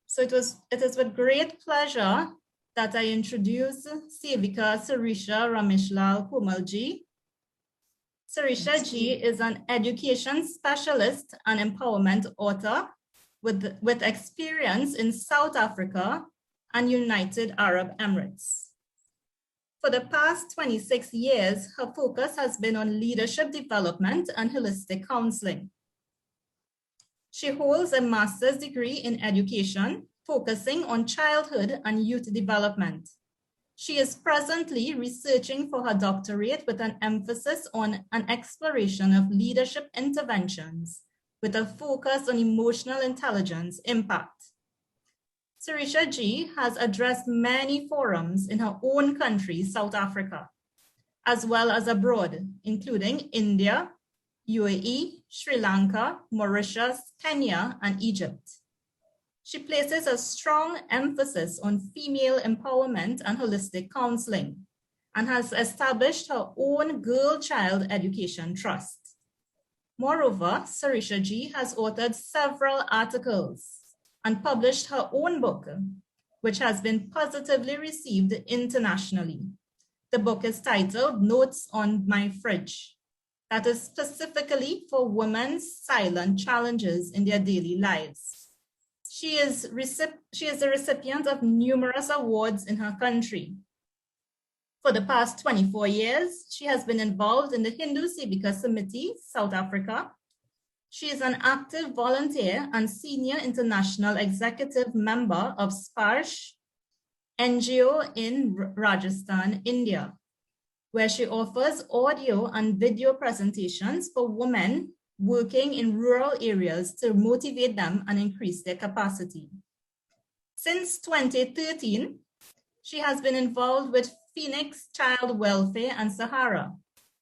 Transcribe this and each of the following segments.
So it is with great pleasure that I introduce Sevika Sarisha Rameshlall Komal Ji. Sarisha Ji is an education specialist and empowerment author with experience in South Africa and United Arab Emirates. For the past 26 years, her focus has been on leadership development and holistic counseling. She holds a master's degree in education, focusing on childhood and youth development. She is presently researching for her doctorate with an emphasis on an exploration of leadership interventions with a focus on emotional intelligence impact. Sarisha Ji has addressed many forums in her own country, South Africa, as well as abroad, including India, UAE, Sri Lanka, Mauritius, Kenya, and Egypt. She places a strong emphasis on female empowerment and holistic counseling, and has established her own girl-child education trust. Moreover, Sarisha Ji has authored several articles and published her own book, which has been positively received internationally. The book is titled Notes on My Fridge, that is specifically for women's silent challenges in their daily lives. She is the recipient of numerous awards in her country. For the past 24 years, she has been involved in the Hindu Sevikas Committee, South Africa. She is an active volunteer and senior international executive member of SPARSH NGO in Rajasthan, India, where she offers audio and video presentations for women working in rural areas to motivate them and increase their capacity. Since 2013, she has been involved with Phoenix Child Welfare and Sahara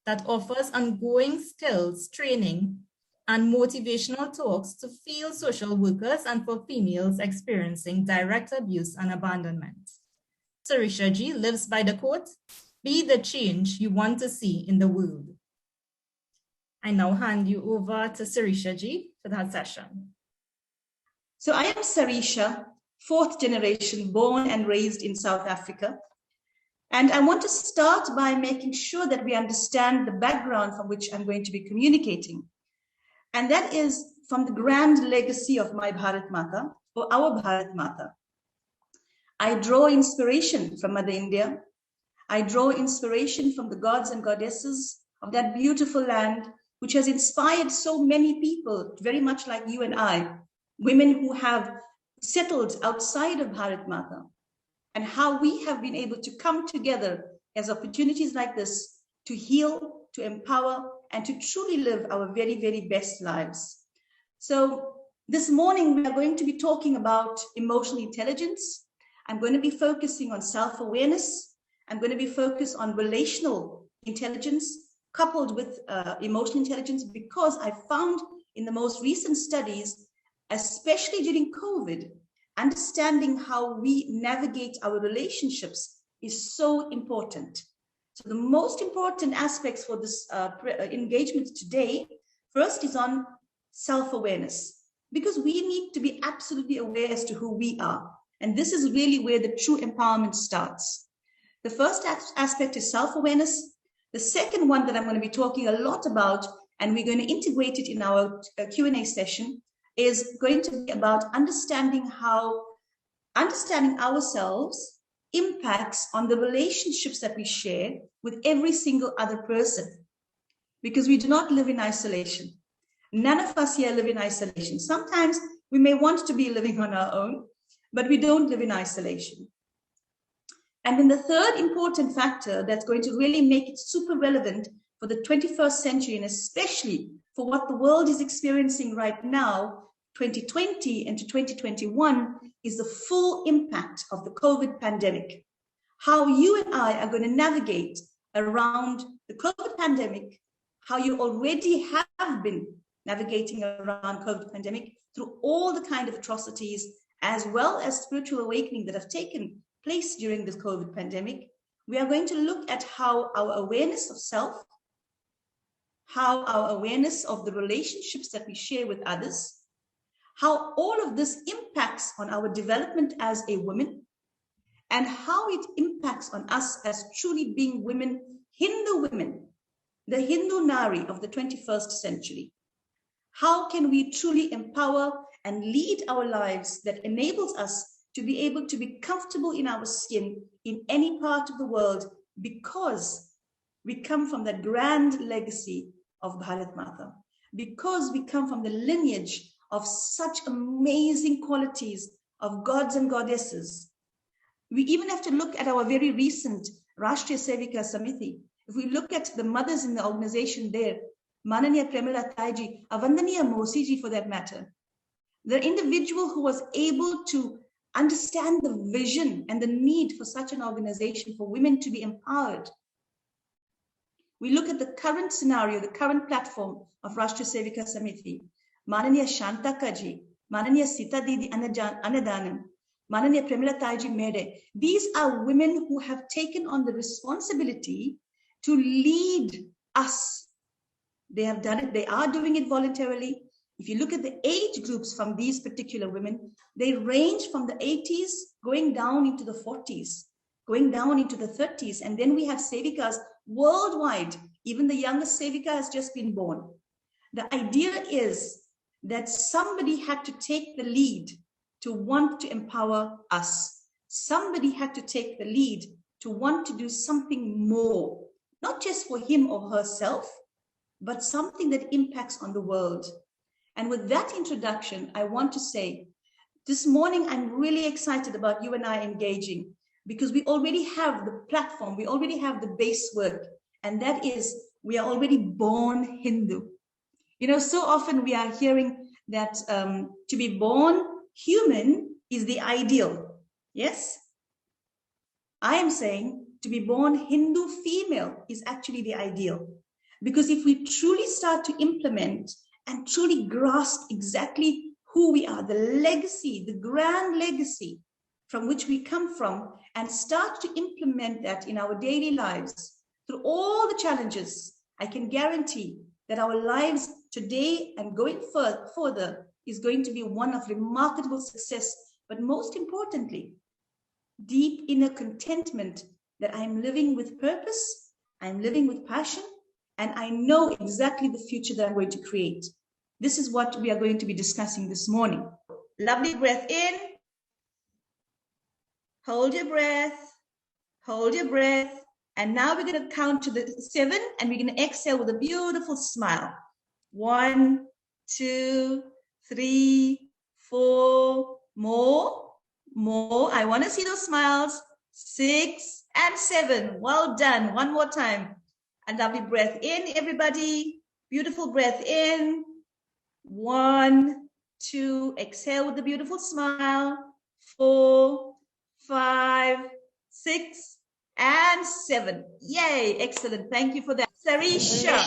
that offers ongoing skills training and motivational talks to field social workers and for females experiencing direct abuse and abandonment. Sarisha Ji lives by the quote, "Be the change you want to see in the world." I now hand you over to Sarisha Ji for that session. So I am Sarisha, fourth generation born and raised in South Africa. And I want to start by making sure that we understand the background from which I'm going to be communicating. And that is from the grand legacy of my Bharat Mata, or our Bharat Mata. I draw inspiration from Mother India. I draw inspiration from the gods and goddesses of that beautiful land, which has inspired so many people, very much like you and I, women who have settled outside of Bharat Mata, and how we have been able to come together as opportunities like this to heal, to empower, and to truly live our very, very best lives. So this morning, we are going to be talking about emotional intelligence. I'm going to be focusing on self-awareness. I'm going to be focused on relational intelligence coupled with emotional intelligence, because I found in the most recent studies, especially during COVID, understanding how we navigate our relationships is so important. So the most important aspects for this engagement today, first is on self-awareness, because we need to be absolutely aware as to who we are. And this is really where the true empowerment starts. The first aspect is self-awareness. The second one that I'm going to be talking a lot about, and we're going to integrate it in our Q&A session, is going to be about understanding how understanding ourselves impacts on the relationships that we share with every single other person. Because we do not live in isolation. None of us here live in isolation. Sometimes we may want to be living on our own, but we don't live in isolation. And then the third important factor that's going to really make it super relevant for the 21st century, and especially for what the world is experiencing right now, 2020 and to 2021, is the full impact of the COVID pandemic. How you and I are going to navigate around the COVID pandemic, how you already have been navigating around COVID pandemic through all the kind of atrocities, as well as spiritual awakening that have taken place during this COVID pandemic. We are going to look at how our awareness of self, how our awareness of the relationships that we share with others, how all of this impacts on our development as a woman, and how it impacts on us as truly being women, Hindu women, the Hindu Nari of the 21st century. How can we truly empower and lead our lives that enables us to be able to be comfortable in our skin in any part of the world, because we come from the grand legacy of Bharat Mata, because we come from the lineage of such amazing qualities of gods and goddesses. We even have to look at our very recent Rashtriya Sevika Samiti. If we look at the mothers in the organization there, Mananiya Premila Taiji, Avandaniya Mosiji for that matter, the individual who was able to understand the vision and the need for such an organization for women to be empowered. We look at the current scenario, the current platform of Rashtriya Sevika Samiti, Mananiya Shantakaji, Mananiya Sita Didi Anadanam, Mananiya Premila Taiji Mede. These are women who have taken on the responsibility to lead us. They have done it, they are doing it voluntarily. If you look at the age groups from these particular women, they range from the 80s going down into the 40s, going down into the 30s. And then we have Sevikas worldwide. Even the youngest Sevika has just been born. The idea is that somebody had to take the lead to want to empower us. Somebody had to take the lead to want to do something more, not just for him or herself, but something that impacts on the world. And with that introduction, I want to say, this morning, I'm really excited about you and I engaging, because we already have the platform, we already have the base work, and that is, we are already born Hindu. You know, so often we are hearing that to be born human is the ideal. Yes? I am saying to be born Hindu female is actually the ideal. Because if we truly start to implement and truly grasp exactly who we are, the legacy, the grand legacy from which we come from, and start to implement that in our daily lives through all the challenges, I can guarantee that our lives today and going further is going to be one of remarkable success, but most importantly, deep inner contentment that I'm living with purpose, I'm living with passion, and I know exactly the future that I'm going to create. This is what we are going to be discussing this morning. Lovely breath in. Hold your breath. Hold your breath. And now we're going to count to the 7, and we're going to exhale with a beautiful smile. 1, 2, 3, 4, more. I want to see those smiles. 6 and 7. Well done. One more time. And lovely breath in, everybody. Beautiful breath in. 1, 2, exhale with a beautiful smile. 4, 5, 6, and 7. Yay, excellent. Thank you for that. Sarisha.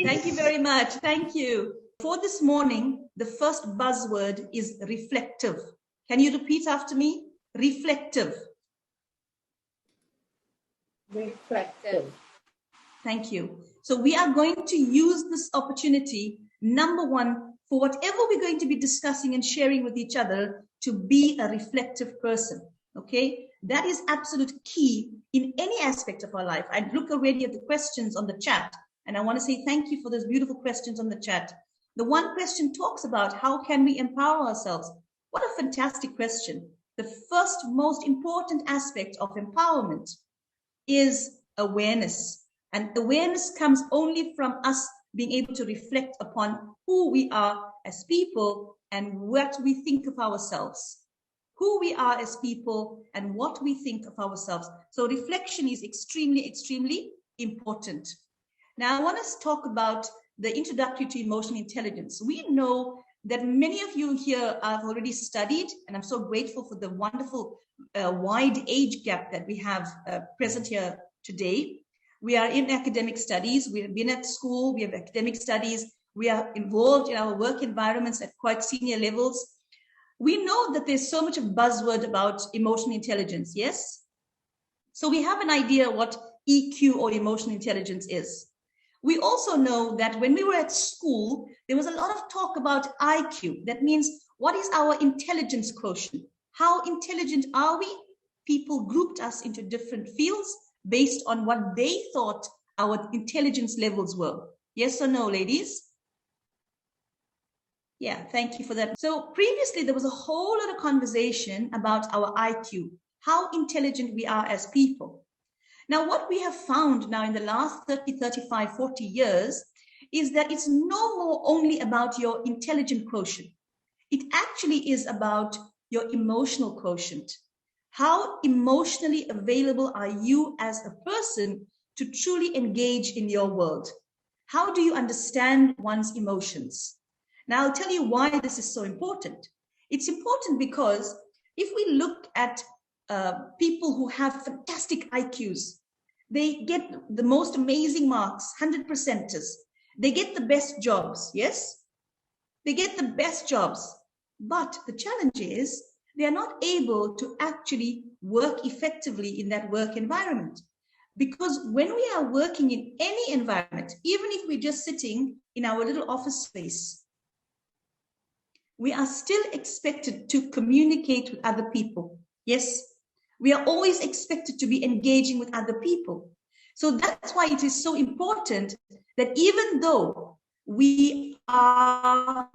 Thank you very much. Thank you. For this morning, the first buzzword is reflective. Can you repeat after me? Reflective. Reflective. Thank you. So we are going to use this opportunity, number one, for whatever we're going to be discussing and sharing with each other, to be a reflective person. Okay? That is absolute key in any aspect of our life. I look already at the questions on the chat, and I want to say thank you for those beautiful questions on the chat. The one question talks about how can we empower ourselves? What a fantastic question. The first most important aspect of empowerment is awareness. And awareness comes only from us being able to reflect upon who we are as people and what we think of ourselves. Who we are as people and what we think of ourselves. So reflection is extremely, extremely important. Now I want to talk about the introductory to emotional intelligence. We know that many of you here have already studied, and I'm so grateful for the wonderful wide age gap that we have present here today. We are in academic studies. We have been at school. We have academic studies. we are involved in our work environments at quite senior levels. We know that there's so much of buzzword about emotional intelligence, yes? So we have an idea what EQ or emotional intelligence is. We also know that when we were at school, there was a lot of talk about IQ. That means, what is our intelligence quotient? How intelligent are we? People grouped us into different fields based on what they thought our intelligence levels were. Yes or no, ladies? Yeah, thank you for that. So previously, there was a whole lot of conversation about our IQ, how intelligent we are as people. Now, what we have found now in the last 30, 35, 40 years is that it's no more only about your intelligent quotient. It actually is about your emotional quotient. How emotionally available are you as a person to truly engage in your world? How do you understand one's emotions? Now, I'll tell you why this is so important. It's important because if we look at people who have fantastic IQs, they get the most amazing marks, 100%ers. They get the best jobs, yes? They get the best jobs. But the challenge is they are not able to actually work effectively in that work environment. Because when we are working in any environment, even if we're just sitting in our little office space, we are still expected to communicate with other people. Yes, we are always expected to be engaging with other people. So that's why it is so important that even though we have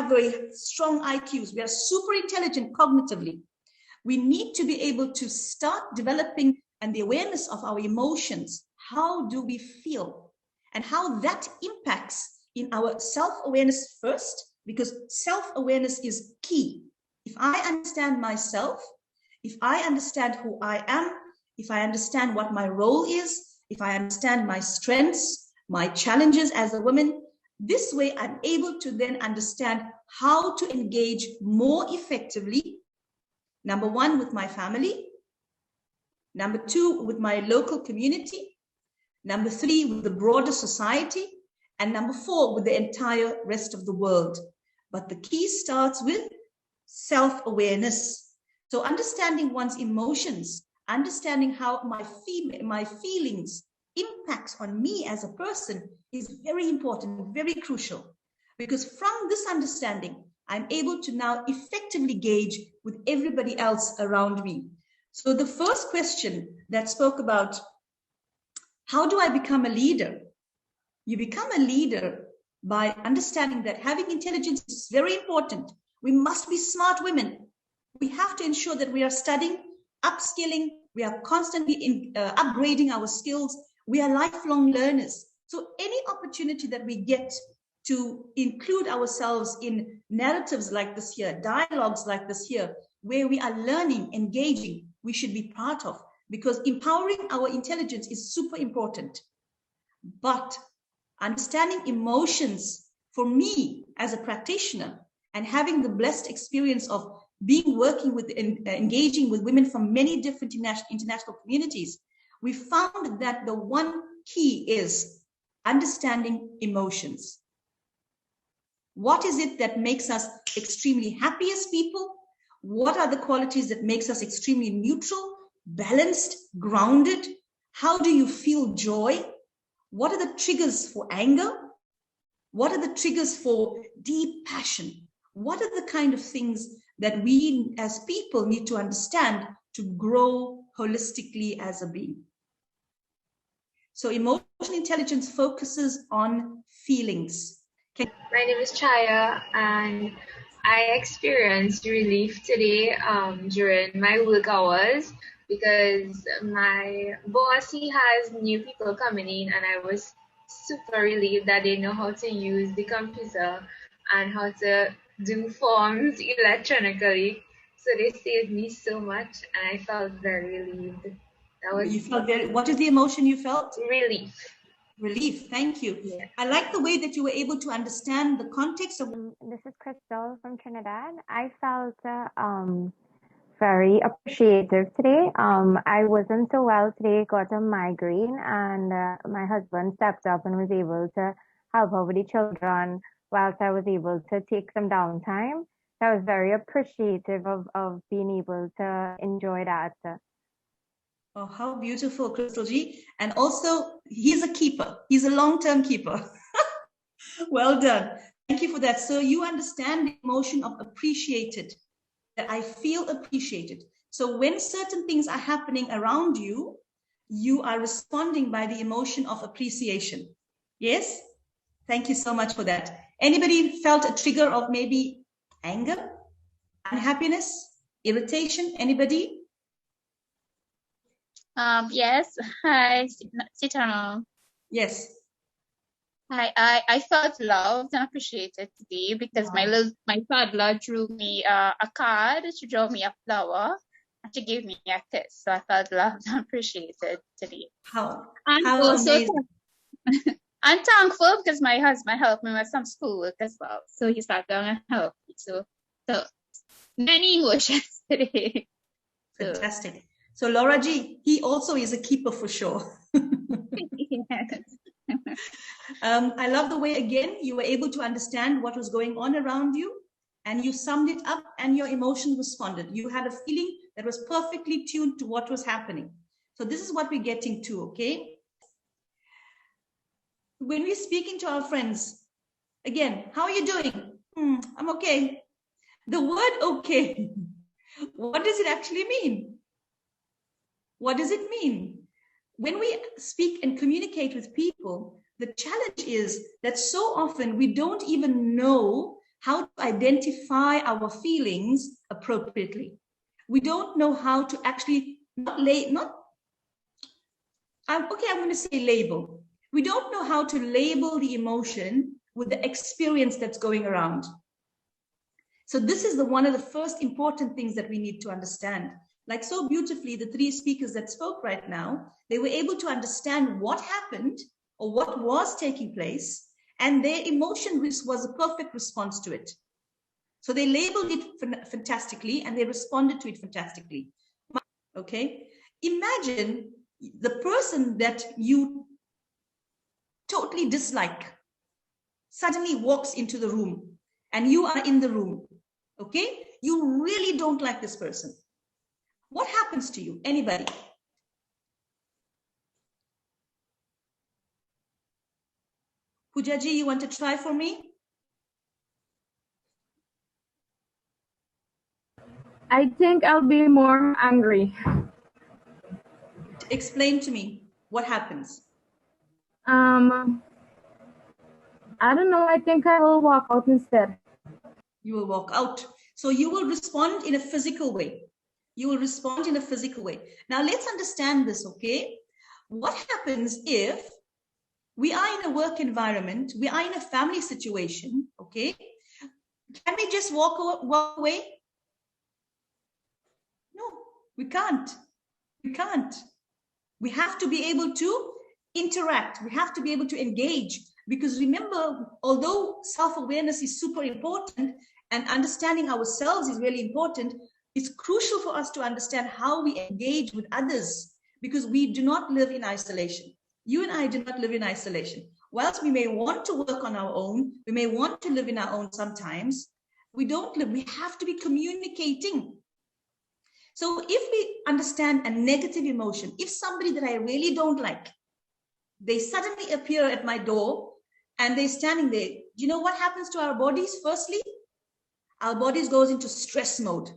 very strong IQs, we are super intelligent cognitively, we need to be able to start developing and the awareness of our emotions. How do we feel? And how that impacts in our self-awareness first, because self-awareness is key. If I understand myself, if I understand who I am, if I understand what my role is, if I understand my strengths, my challenges as a woman, this way I'm able to then understand how to engage more effectively. Number one, with my family. Number two, with my local community. Number three, with the broader society. And number four, with the entire rest of the world. But the key starts with self-awareness. So understanding one's emotions, understanding how my feelings impacts on me as a person is very important, very crucial. Because from this understanding, I'm able to now effectively engage with everybody else around me. So the first question that spoke about, how do I become a leader? You become a leader by understanding that having intelligence is very important. We must be smart women. We have to ensure that we are studying, upskilling, we are constantly upgrading our skills. We are lifelong learners. So any opportunity that we get to include ourselves in narratives like this here, dialogues like this here, where we are learning, engaging, we should be part of, because empowering our intelligence is super important. But understanding emotions, for me as a practitioner, and having the blessed experience of working with and engaging with women from many different international communities, we found that the one key is understanding emotions. What is it that makes us extremely happy as people? What are the qualities that makes us extremely neutral, balanced, grounded? How do you feel joy? What are the triggers for anger? What are the triggers for deep passion? What are the kind of things that we as people need to understand to grow holistically as a being? So emotional intelligence focuses on feelings. My name is Chaya, and I experienced relief today during my work hours because my boss, he has new people coming in, and I was super relieved that they know how to use the computer and how to do forms electronically. So they saved me so much, and I felt very relieved. You felt very, what is the emotion you felt? Relief. Relief, thank you. Yeah. I like the way that you were able to understand the context of. This is Crystal from Trinidad. I felt very appreciative today. I wasn't so well today, got a migraine, and my husband stepped up and was able to help out with the children whilst I was able to take some downtime. So I was very appreciative of being able to enjoy that. Oh, how beautiful, Crystal Ji. And also, he's a keeper. He's a long-term keeper. Well done. Thank you for that. So you understand the emotion of appreciated, that I feel appreciated. So when certain things are happening around you, you are responding by the emotion of appreciation. Yes? Thank you so much for that. Anybody felt a trigger of maybe anger, unhappiness, irritation? Anybody? Yes. Hi, Sitaram. Yes. I felt loved and appreciated today because my toddler drew me a card. She drew me a flower and she gave me a kiss. So I felt loved and appreciated today. How Also, amazing. I'm thankful because my husband helped me with some schoolwork as well. So he sat down and helped me. So many emotions today. Fantastic. So Laura Ji, he also is a keeper for sure. Yes. I love the way, again, you were able to understand what was going on around you and you summed it up and your emotion responded. You had a feeling that was perfectly tuned to what was happening. So this is what we're getting to, okay? When we're speaking to our friends, again, how are you doing? I'm okay. The word okay, what does it actually mean? What does it mean? When we speak and communicate with people, the challenge is that so often we don't even know how to identify our feelings appropriately. We don't know how to actually I'm going to say label. We don't know how to label the emotion with the experience that's going around. So this is one of the first important things that we need to understand. Like so beautifully, the three speakers that spoke right now, they were able to understand what happened or what was taking place, and their emotion was a perfect response to it. So they labeled it fantastically and they responded to it fantastically. Okay, imagine the person that you totally dislike suddenly walks into the room and you are in the room. Okay, you really don't like this person. What happens to you? Anybody? Pujaji, you want to try for me? I think I'll be more angry. Explain to me what happens. I don't know. I think I will walk out instead. You will walk out. So you will respond in a physical way. You will respond in a physical way. Now let's understand this, okay? What happens if we are in a work environment, we are in a family situation, okay? Can we just walk away? No, we can't. We can't. We have to be able to interact. We have to be able to engage. Because remember, although self-awareness is super important and understanding ourselves is really important, it's crucial for us to understand how we engage with others, because we do not live in isolation. You and I do not live in isolation. Whilst we may want to work on our own, we may want to live in our own sometimes, we don't live. We have to be communicating. So if we understand a negative emotion, if somebody that I really don't like, they suddenly appear at my door and they're standing there, do you know what happens to our bodies? Firstly, our bodies goes into stress mode.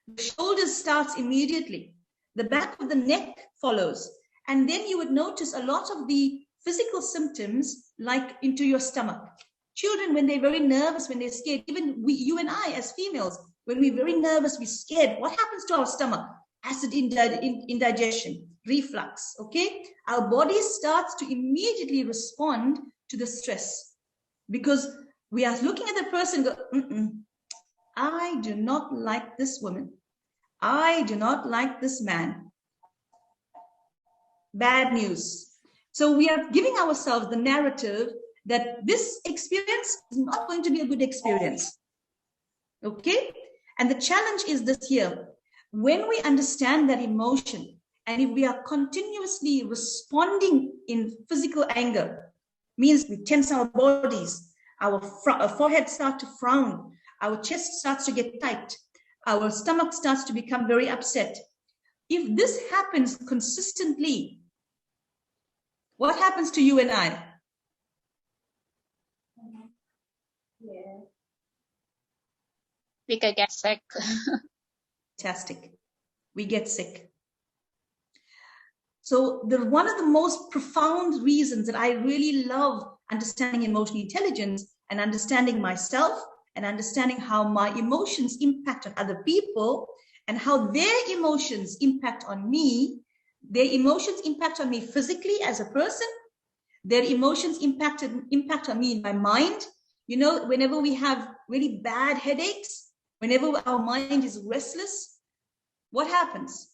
The shoulders starts immediately. The back of the neck follows. And then you would notice a lot of the physical symptoms like into your stomach. Children, when they're very nervous, when they're scared, even you and I as females, when we're very nervous, we're scared, what happens to our stomach? Acid indigestion, reflux, okay? Our body starts to immediately respond to the stress because we are looking at the person and go, I do not like this woman. I do not like this man. Bad news. So we are giving ourselves the narrative that this experience is not going to be a good experience. Okay? And the challenge is this here. When we understand that emotion, and if we are continuously responding in physical anger, Means we tense our bodies, our forehead starts to frown, our chest starts to get tight, our stomach starts to become very upset. If this happens consistently, what happens to you and I? Yeah. We could get sick. Fantastic. We get sick. So one of the most profound reasons that I really love understanding emotional intelligence and understanding myself and understanding how my emotions impact on other people and how their emotions impact on me. Their emotions impact on me physically as a person. Their emotions impact on me in my mind. You know, whenever we have really bad headaches, whenever our mind is restless, what happens?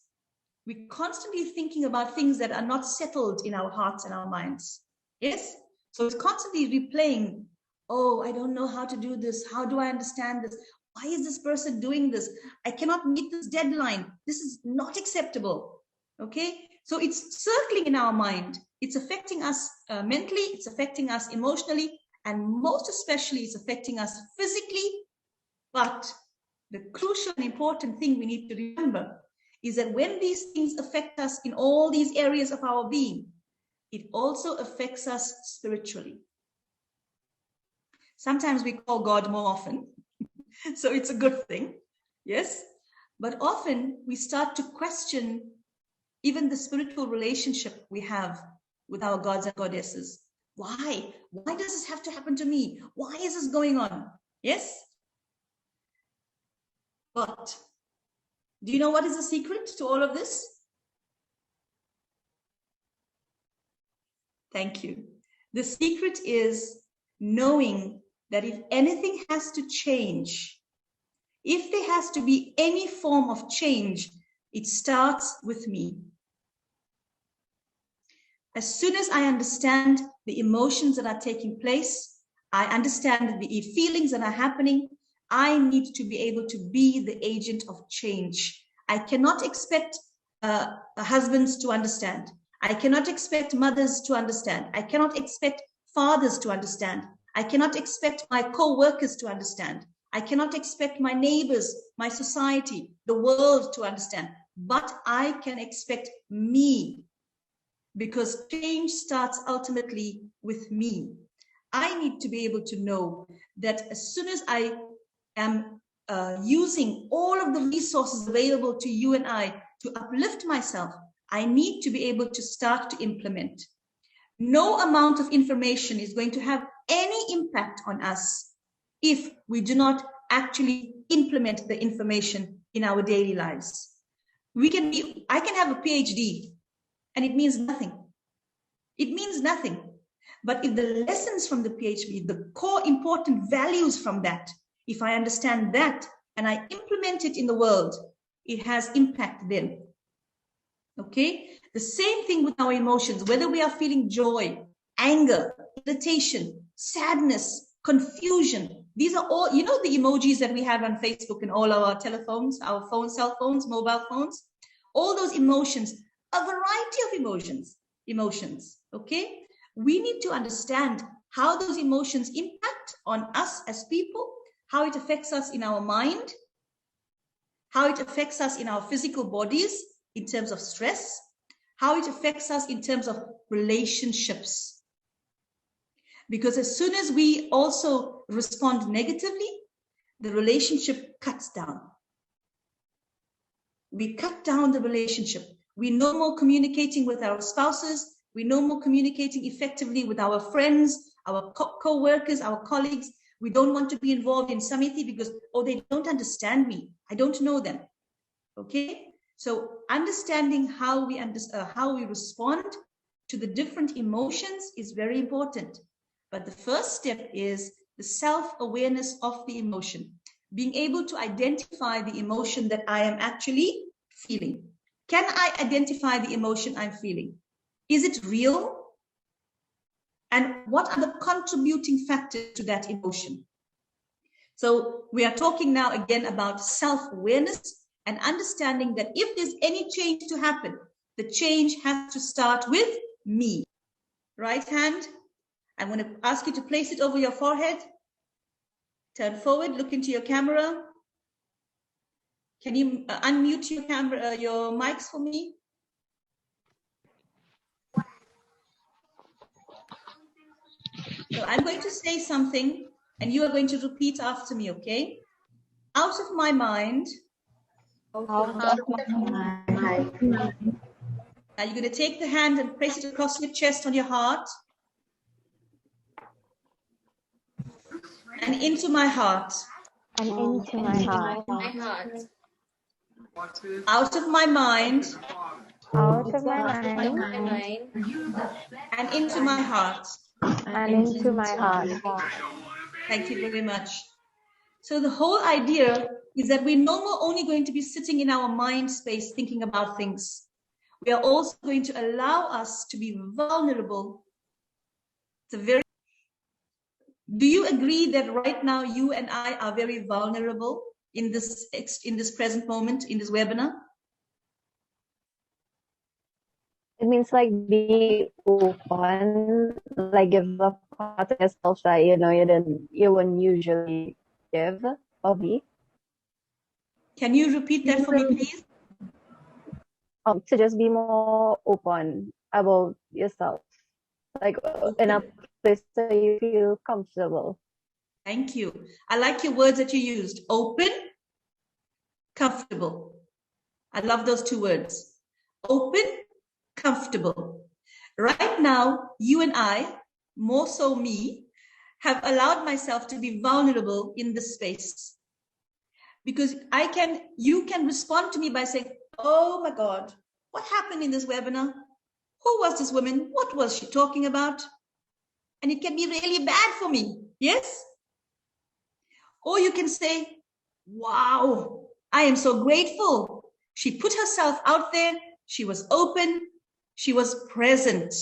We're constantly thinking about things that are not settled in our hearts and our minds. Yes? So it's constantly replaying, oh, I don't know how to do this. How do I understand this? Why is this person doing this? I cannot meet this deadline. This is not acceptable. Okay? So it's circling in our mind. It's affecting us mentally. It's affecting us emotionally. And most especially, it's affecting us physically. But the crucial and important thing we need to remember is that when these things affect us in all these areas of our being, it also affects us spiritually. Sometimes we call God more often, so it's a good thing, yes? But often we start to question even the spiritual relationship we have with our gods and goddesses. Why? Why does this have to happen to me? Why is this going on? Yes? But do you know what is the secret to all of this? Thank you. The secret is knowing that if anything has to change, if there has to be any form of change, it starts with me. As soon as I understand the emotions that are taking place, I understand the feelings that are happening, I need to be able to be the agent of change. I cannot expect husbands to understand. I cannot expect mothers to understand. I cannot expect fathers to understand. I cannot expect my co-workers to understand. I cannot expect my neighbors, my society, the world to understand. But I can expect me, because change starts ultimately with me. I need to be able to know that as soon as I am using all of the resources available to you and I to uplift myself, I need to be able to start to implement. No amount of information is going to have any impact on us if we do not actually implement the information in our daily lives. I can have a PhD and it means nothing. It means nothing. But if the lessons from the PhD, the core important values from that, if I understand that and I implement it in the world, it has impact then. Okay? The same thing with our emotions, whether we are feeling joy, anger, irritation, sadness, confusion. These are all, you know, the emojis that we have on Facebook and all our telephones, our phones, cell phones, mobile phones, all those emotions, a variety of emotions, okay? We need to understand how those emotions impact on us as people, how it affects us in our mind, how it affects us in our physical bodies in terms of stress, how it affects us in terms of relationships. Because as soon as we also respond negatively, the relationship cuts down. We cut down the relationship. We no more communicating with our spouses. We no more communicating effectively with our friends, our co-workers, our colleagues. We don't want to be involved in samiti because, oh, they don't understand me. I don't know them. Okay? So understanding how we respond to the different emotions is very important. But the first step is the self-awareness of the emotion, being able to identify the emotion that I am actually feeling. Can I identify the emotion I'm feeling? Is it real? And what are the contributing factors to that emotion? So we are talking now again about self-awareness and understanding that if there's any change to happen, the change has to start with me. Right hand, I'm going to ask you to place it over your forehead. Turn forward, look into your camera. Can you unmute your camera, your mics for me? So I'm going to say something and you are going to repeat after me, okay? Out of my mind. Out of my mind. Now you're going to take the hand and place it across your chest on your heart. And into my heart. And into my heart. Out of my mind. Out of my mind. And into my heart. And into my heart. Thank you very much. So the whole idea is that we're no more only going to be sitting in our mind space thinking about things. We are also going to allow us to be vulnerable. Do you agree that right now you and I are very vulnerable in this present moment, in this webinar? It means like be open, like give a part of yourself that you wouldn't usually give or be. Can you repeat that for me, please? To just be more open about yourself, like in a place where you feel comfortable. Thank you. I like your words that you used. Open, comfortable. I love those two words. Open, comfortable. Right now, you and I, more so me, have allowed myself to be vulnerable in this space. Because you can respond to me by saying, oh my God, what happened in this webinar? Who was this woman? What was she talking about? And it can be really bad for me, yes? Or you can say, wow, I am so grateful. She put herself out there. She was open. She was present.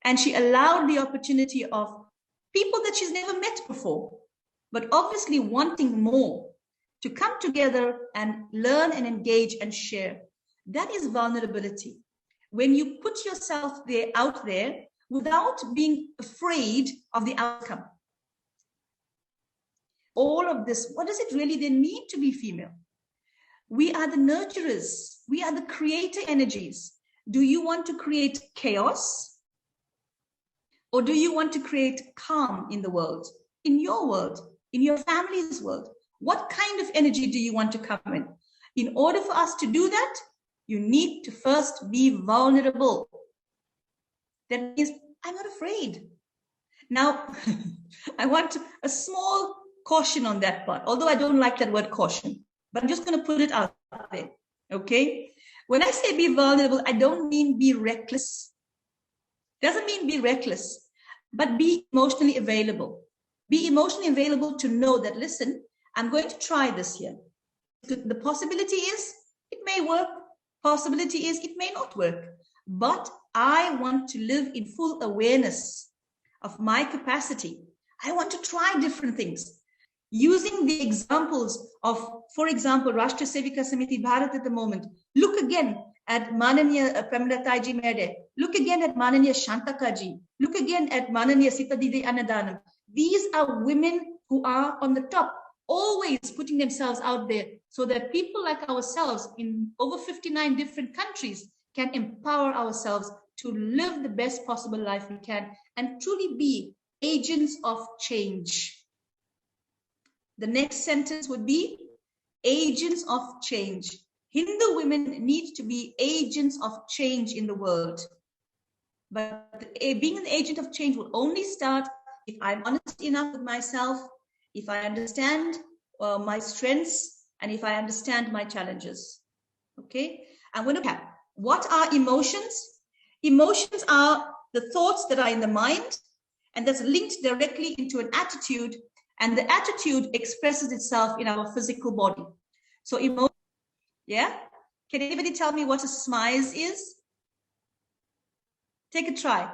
And she allowed the opportunity of people that she's never met before, but obviously wanting more, to come together and learn and engage and share. That is vulnerability. When you put yourself out there without being afraid of the outcome. All of this, what does it really then mean to be female? We are the nurturers. We are the creator energies. Do you want to create chaos? Or do you want to create calm in the world, in your family's world? What kind of energy do you want to come in? In order for us to do that, you need to first be vulnerable. That means I'm not afraid. Now, I want a small caution on that part, although I don't like that word caution, but I'm just going to put it out there, okay? When I say be vulnerable, I don't mean be reckless. Doesn't mean be reckless, but be emotionally available. Be emotionally available to know that, listen, I'm going to try this here. The possibility is it may work. Possibility is it may not work. But I want to live in full awareness of my capacity. I want to try different things. Using the examples of, for example, Rashtriya Sevika Samiti Bharat at the moment. Look again at Mananiya Pramilata Ji Merde. Look again at Mananiya Shantaka Ji. Look again at Mananiya Sita Didi Anadanam. These are women who are on the top, always putting themselves out there so that people like ourselves in over 59 different countries can empower ourselves to live the best possible life we can and truly be agents of change. The next sentence would be agents of change. Hindu women need to be agents of change in the world. But being an agent of change will only start if I'm honest enough with myself, if I understand my strengths, and if I understand my challenges. Okay, I'm going to look at what are emotions. Emotions are the thoughts that are in the mind, and that's linked directly into an attitude, and the attitude expresses itself in our physical body. So emotion, yeah? Can anybody tell me what a smize is? Take a try.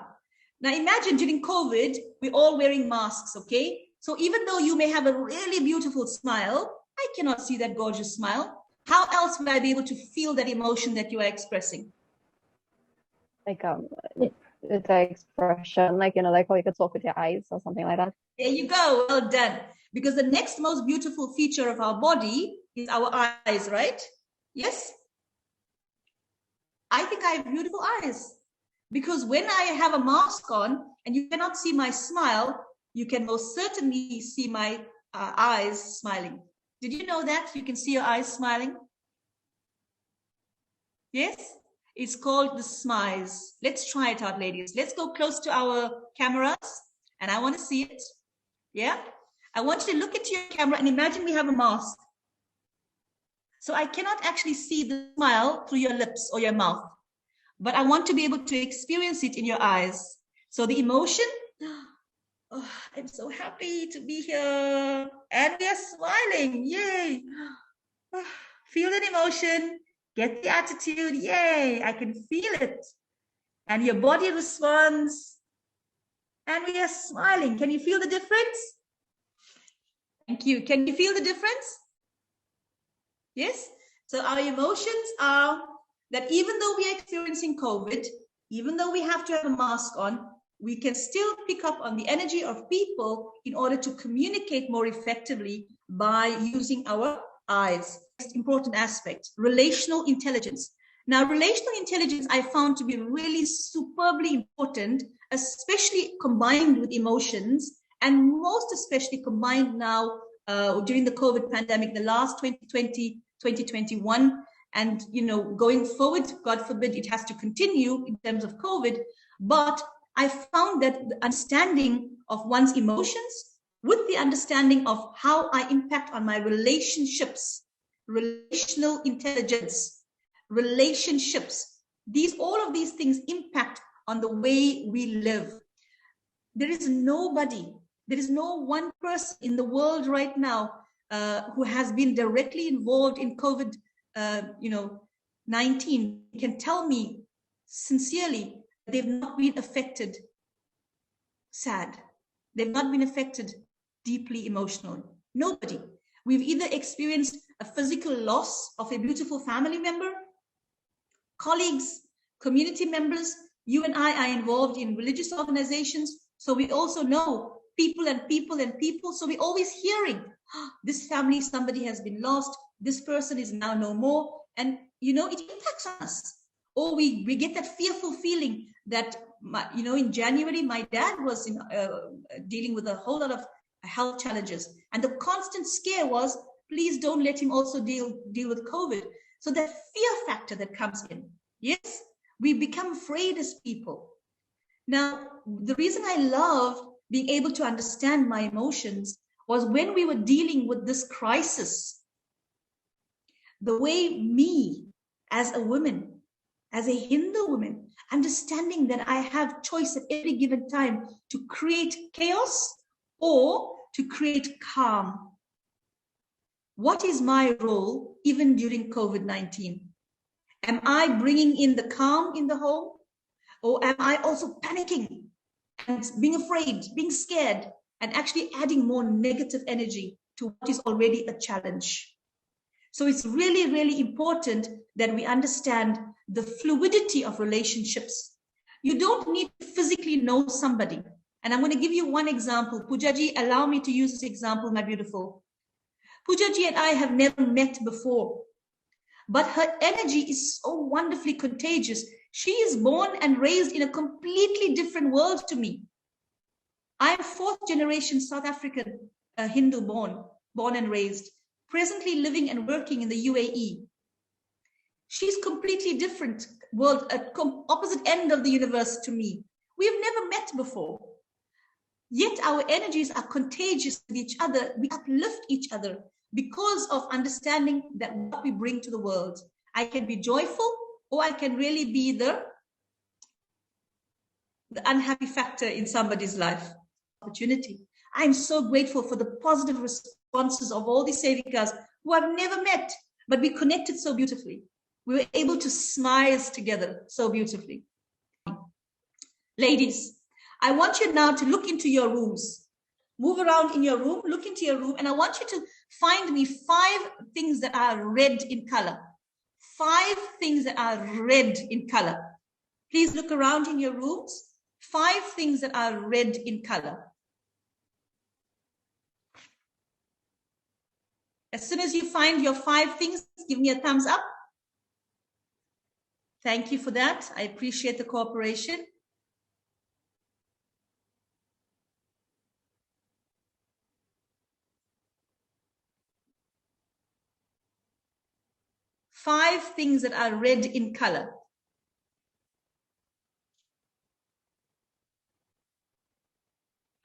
Now imagine during COVID, we're all wearing masks, okay? So even though you may have a really beautiful smile, I cannot see that gorgeous smile. How else would I be able to feel that emotion that you are expressing? Like with the expression, like, you know, like how you could talk with your eyes or something like that. There you go. Well done. Because the next most beautiful feature of our body is our eyes, right? Yes? I think I have beautiful eyes. Because when I have a mask on and you cannot see my smile, you can most certainly see my eyes smiling. Did you know that? You can see your eyes smiling? Yes? It's called the smiles. Let's try it out, ladies. Let's go close to our cameras and I want to see it. Yeah? I want you to look into your camera and imagine we have a mask. So I cannot actually see the smile through your lips or your mouth, but I want to be able to experience it in your eyes. So the emotion, oh, I'm so happy to be here. And we are smiling, yay. Feel that emotion, get the attitude, yay, I can feel it. And your body responds. And we are smiling. Can you feel the difference? Thank you. Can you feel the difference? Yes. So our emotions are that even though we are experiencing COVID, even though we have to have a mask on, we can still pick up on the energy of people in order to communicate more effectively by using our eyes. Next important aspect, relational intelligence. Now, relational intelligence I found to be really superbly important, especially combined with emotions, and most especially combined now during the COVID pandemic, the last 2020, 2021, and going forward, God forbid it has to continue in terms of COVID. But I found that the understanding of one's emotions with the understanding of how I impact on my relationships, relational intelligence, relationships, all of these things impact on the way we live. There is nobody, there is no one person in the world right now who has been directly involved in COVID, 19 can tell me sincerely they've not been affected sad. They've not been affected deeply emotionally. Nobody. We've either experienced a physical loss of a beautiful family member, colleagues, community members. You and I are involved in religious organizations, so we also know people and people and people. So we're always hearing, this family, somebody has been lost, this person is now no more. And, it impacts us. Or we get that fearful feeling that, in January, my dad was dealing with a whole lot of health challenges. And the constant scare was, please don't let him also deal with COVID. So that fear factor that comes in, yes, we become afraid as people. Now, the reason I love being able to understand my emotions was when we were dealing with this crisis, the way me as a woman, as a Hindu woman, understanding that I have choice at every given time to create chaos or to create calm. What is my role even during COVID-19? Am I bringing in the calm in the home? Or am I also panicking and being afraid, being scared, and actually adding more negative energy to what is already a challenge? So it's really, really important that we understand the fluidity of relationships. You don't need to physically know somebody. And I'm going to give you one example. Poojaji, allow me to use this example, my beautiful. Poojaji and I have never met before, but her energy is so wonderfully contagious. She is born and raised in a completely different world to me. I am fourth generation South African Hindu born and raised, presently living and working in the UAE. She's completely different world, at opposite end of the universe to me. We have never met before. Yet our energies are contagious with each other. We uplift each other because of understanding that what we bring to the world. I can be joyful, or I can really be the unhappy factor in somebody's life. Opportunity. I'm so grateful for the positive responses of all these sevikas who I've never met, but we connected so beautifully. We were able to smile together so beautifully. Ladies, I want you now to look into your rooms. Move around in your room, look into your room, and I want you to find me 5 things that are red in color. 5 things that are red in color. Please look around in your rooms 5 things that are red in color. As soon as you find your 5 things, give me a thumbs up. Thank you for that. I appreciate the cooperation. Five things that are red in color.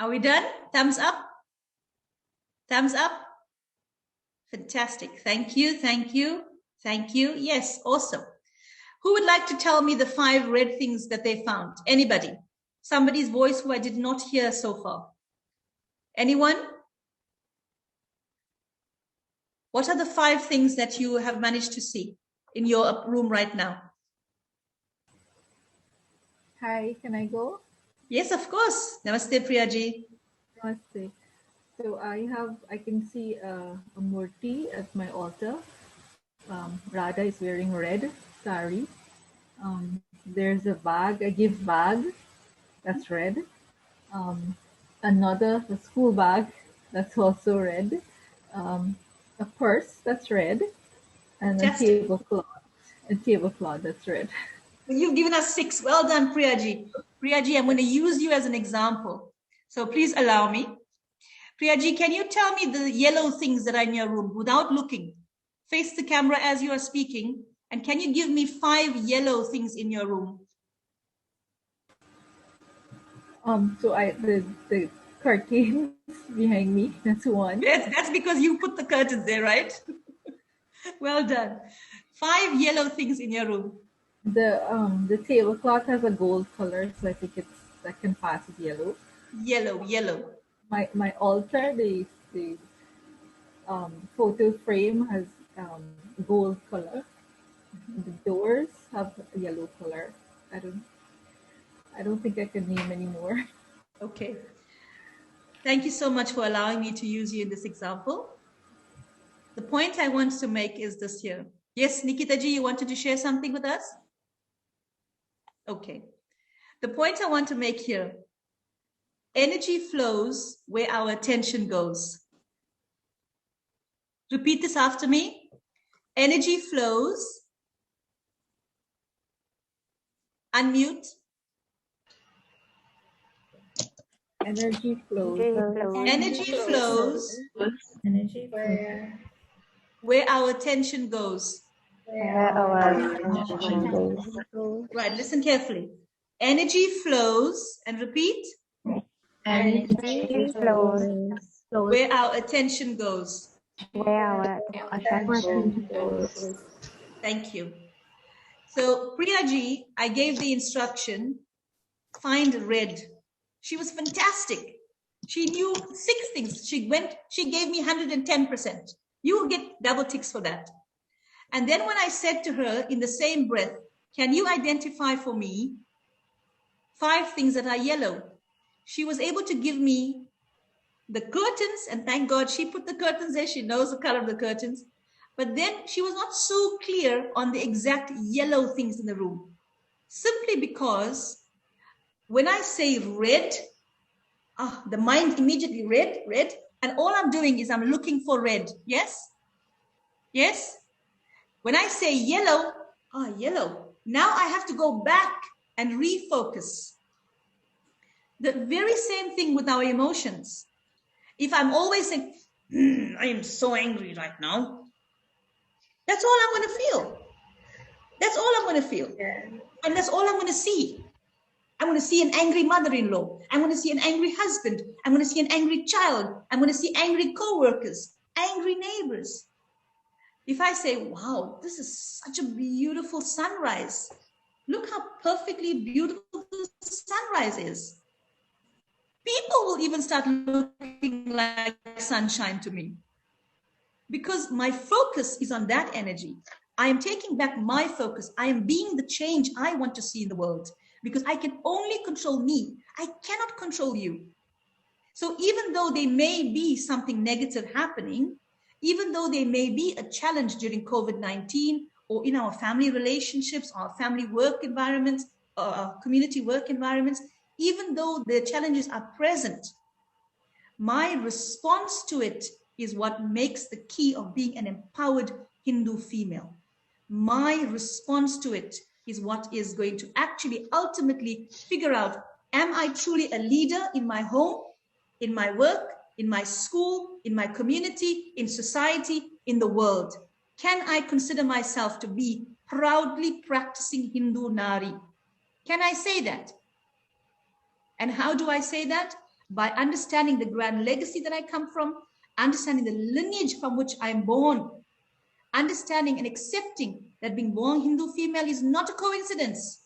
Are we done? Thumbs up. Thumbs up. Fantastic. Thank you. Thank you. Thank you. Yes, awesome. Who would like to tell me the 5 red things that they found? Anybody? Somebody's voice who I did not hear so far. Anyone? What are the 5 things that you have managed to see in your room right now? Hi, can I go? Yes, of course. Namaste, Priyaji. Namaste. So I can see a murti at my altar. Radha is wearing red sari. There's a bag, a gift bag, that's red. A school bag, that's also red. A purse, that's red. And a tablecloth, that's red. You've given us 6. Well done, Priyaji. Priyaji, I'm going to use you as an example. So please allow me. Priyaji, can you tell me the yellow things that are in your room without looking? Face the camera as you are speaking. And can you give me 5 yellow things in your room? So the curtains behind me, that's one. Yes, that's because you put the curtains there, right? Well done. 5 yellow things in your room. The tablecloth has a gold color, so I think that can pass as yellow. Yellow. My altar, the photo frame has gold color. The doors have a yellow color. I don't think I can name any more. Okay. Thank you so much for allowing me to use you in this example. The point I want to make is this here. Yes, Nikita ji, you wanted to share something with us? Okay. The point I want to make here, energy flows where our attention goes. Repeat this after me. Energy flows. Unmute. Energy flows. Energy flows. Energy Where our attention goes. Right, listen carefully. Energy flows, and repeat. Energy flows Where our attention goes. Thank you. So Priyaji, I gave the instruction, find red. She was fantastic. She knew 6 things. She gave me 110%. You will get double ticks for that. And then when I said to her in the same breath, can you identify for me 5 things that are yellow? She was able to give me the curtains, and thank God she put the curtains there. She knows the color of the curtains. But then she was not so clear on the exact yellow things in the room. Simply because when I say red, the mind immediately red. And all I'm doing is I'm looking for red. Yes? Yes? When I say yellow, yellow. Now I have to go back and refocus. The very same thing with our emotions. If I'm always saying, I am so angry right now, that's all I'm going to feel. That's all I'm going to feel. Yeah. And that's all I'm going to see. I'm going to see an angry mother-in-law. I'm going to see an angry husband. I'm going to see an angry child. I'm going to see angry co-workers, angry neighbors. If I say, wow, this is such a beautiful sunrise. Look how perfectly beautiful the sunrise is. People will even start looking like sunshine to me. Because my focus is on that energy. I am taking back my focus. I am being the change I want to see in the world. Because I can only control me. I cannot control you. So even though there may be something negative happening, even though there may be a challenge during COVID-19 or in our family relationships, our family work environments, our community work environments, even though the challenges are present, my response to it is what makes the key of being an empowered Hindu female. My response to it is what is going to actually ultimately figure out, am I truly a leader in my home, in my work, in my school, in my community, in society, in the world? Can I consider myself to be proudly practicing Hindu Nari? Can I say that? And how do I say that? By understanding the grand legacy that I come from, understanding the lineage from which I am born, understanding and accepting that being born Hindu female is not a coincidence.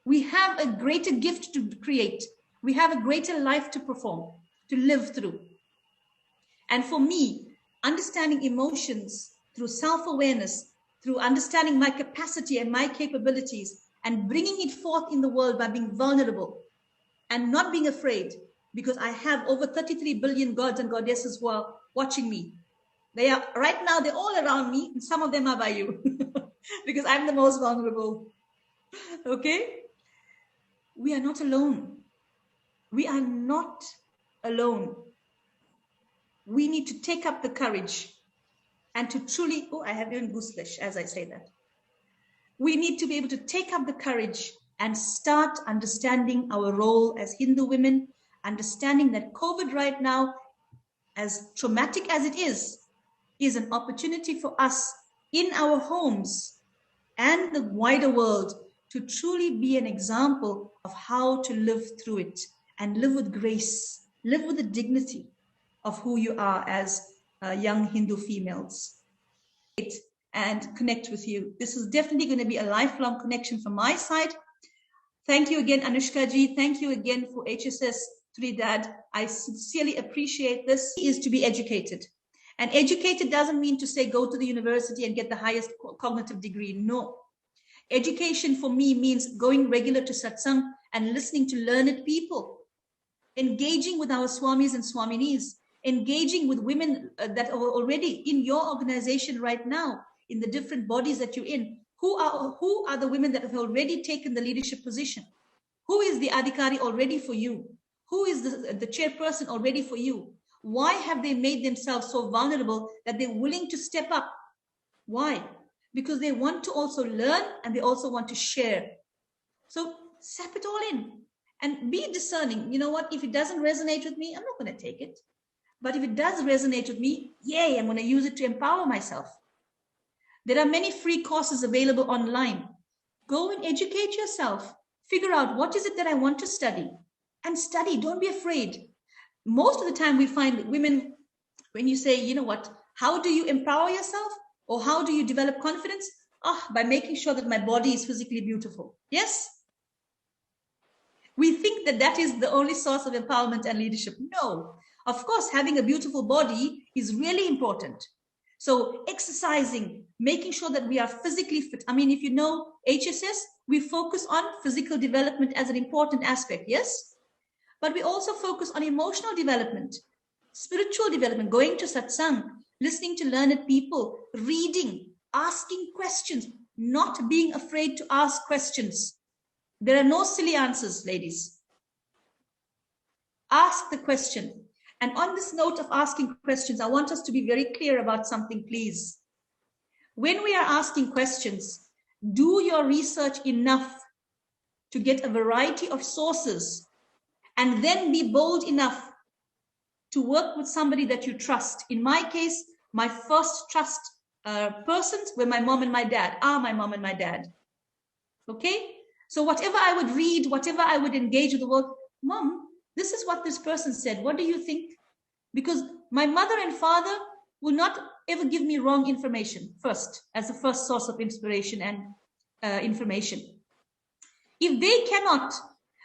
We have a greater gift to create. We have a greater life to perform, to live through. And for me, understanding emotions through self-awareness, through understanding my capacity and my capabilities, and bringing it forth in the world by being vulnerable and not being afraid, because I have over 33 billion gods and goddesses who are watching me. They are right now, they're all around me, and some of them are by you because I'm the most vulnerable. Okay? We are not alone. We are not alone. We need to take up the courage and to truly, oh, I have even gooseflesh as I say that. We need to be able to take up the courage and start understanding our role as Hindu women, understanding that COVID right now, as traumatic as it is an opportunity for us in our homes and the wider world to truly be an example of how to live through it and live with grace, live with the dignity of who you are as young Hindu females. And connect with you. This is definitely going to be a lifelong connection from my side. Thank you again, Anushka Ji. Thank you again for HSS Trinidad. I sincerely appreciate this. Is to be educated. And educated doesn't mean to say go to the university and get the highest cognitive degree. No. Education for me means going regular to satsang and listening to learned people, engaging with our swamis and swaminis, engaging with women that are already in your organization right now, in the different bodies that you're in. Who are the women that have already taken the leadership position? Who is the adhikari already for you? Who is the chairperson already for you? Why have they made themselves so vulnerable that they're willing to step up? Why? Because they want to also learn and they also want to share. So sap it all in and be discerning. You know what? If it doesn't resonate with me, I'm not going to take it. But if it does resonate with me, yay, I'm going to use it to empower myself. There are many free courses available online. Go and educate yourself. Figure out what is it that I want to study. And study, don't be afraid. Most of the time we find women, when you say, you know what, how do you empower yourself? Or how do you develop confidence? By making sure that my body is physically beautiful. Yes? We think that that is the only source of empowerment and leadership. No. Of course, having a beautiful body is really important. So exercising, making sure that we are physically fit. I mean, if you know HSS, we focus on physical development as an important aspect, yes? But we also focus on emotional development, spiritual development, going to satsang, listening to learned people, reading, asking questions, not being afraid to ask questions. There are no silly answers, ladies. Ask the question. And on this note of asking questions, I want us to be very clear about something, please. When we are asking questions, do your research enough to get a variety of sources and then be bold enough to work with somebody that you trust. In my case, my first trust persons were my mom and my dad, my mom and my dad. Okay? So whatever I would read, whatever I would engage with the world, Mom, this is what this person said. What do you think? Because my mother and father will not ever give me wrong information first, as the first source of inspiration and information. If they cannot,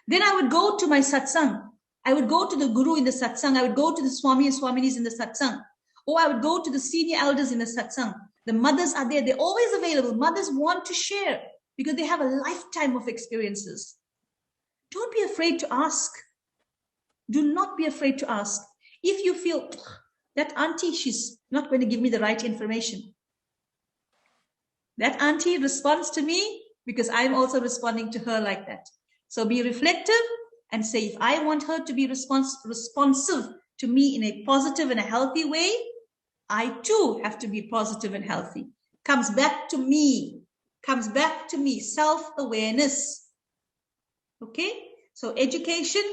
then I would go to my satsang. I would go to the guru in the satsang. I would go to the swami and swaminis in the satsang. Or I would go to the senior elders in the satsang. The mothers are there. They're always available. Mothers want to share because they have a lifetime of experiences. Don't be afraid to ask. Do not be afraid to ask. If you feel that auntie, she's not going to give me the right information. That auntie responds to me because I'm also responding to her like that. So be reflective and say, if I want her to be responsive to me in a positive and a healthy way, I too have to be positive and healthy. Comes back to me, self-awareness. Okay, so education,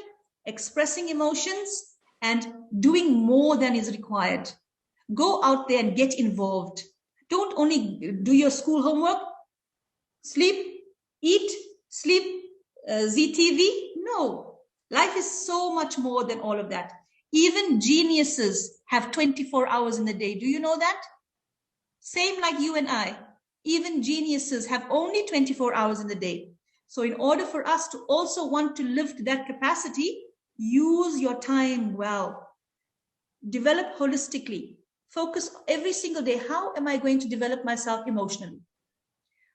expressing emotions, and doing more than is required. Go out there and get involved. Don't only do your school homework, sleep, eat, sleep, ZTV. No, life is so much more than all of that. Even geniuses have 24 hours in the day. Do you know that? Same like you and I. Even geniuses have only 24 hours in the day. So in order for us to also want to live to that capacity, use your time well. Develop holistically. Focus every single day. How am I going to develop myself emotionally?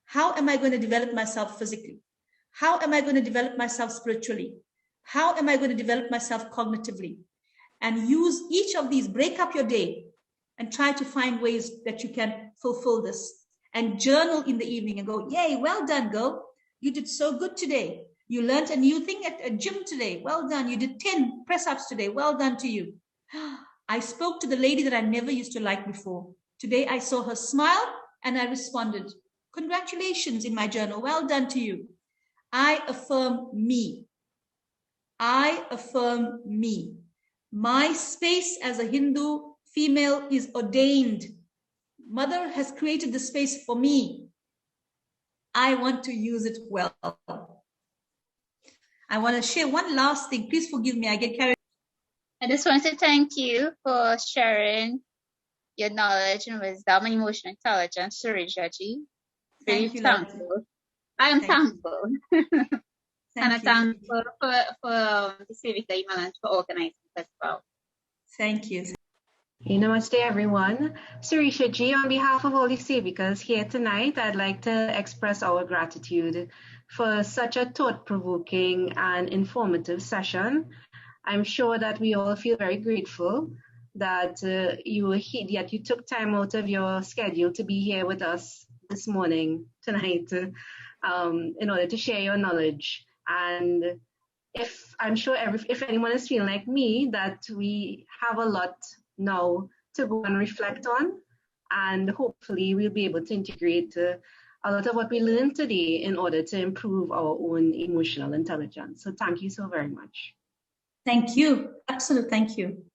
How am I going to develop myself physically? How am I going to develop myself spiritually? How am I going to develop myself cognitively? And use each of these, break up your day and try to find ways that you can fulfill this. And journal in the evening and go, yay, well done, girl. You did so good today. You learned a new thing at a gym today. Well done. You did 10 press-ups today. Well done to you. I spoke to the lady that I never used to like before. Today I saw her smile and I responded. Congratulations in my journal. Well done to you. I affirm me. I affirm me. My space as a Hindu female is ordained. Mother has created the space for me. I want to use it well. I want to share one last thing. Please forgive me. I get carried. I just want to thank you for sharing your knowledge and wisdom and emotional intelligence, Sarisha Ji. Really thankful. I am thankful. And I'm thankful for the Sevika Imalan for organizing this as well. Thank you. Namaste, everyone. Sarisha Ji, on behalf of all the Sevikas here tonight, I'd like to express our gratitude for such a thought-provoking and informative session. I'm sure that we all feel very grateful that you took time out of your schedule to be here with us this morning, tonight, in order to share your knowledge. And if anyone is feeling like me, that we have a lot now to go and reflect on, and hopefully we'll be able to integrate a lot of what we learned today in order to improve our own emotional intelligence. So thank you so very much. Thank you. Absolute thank you.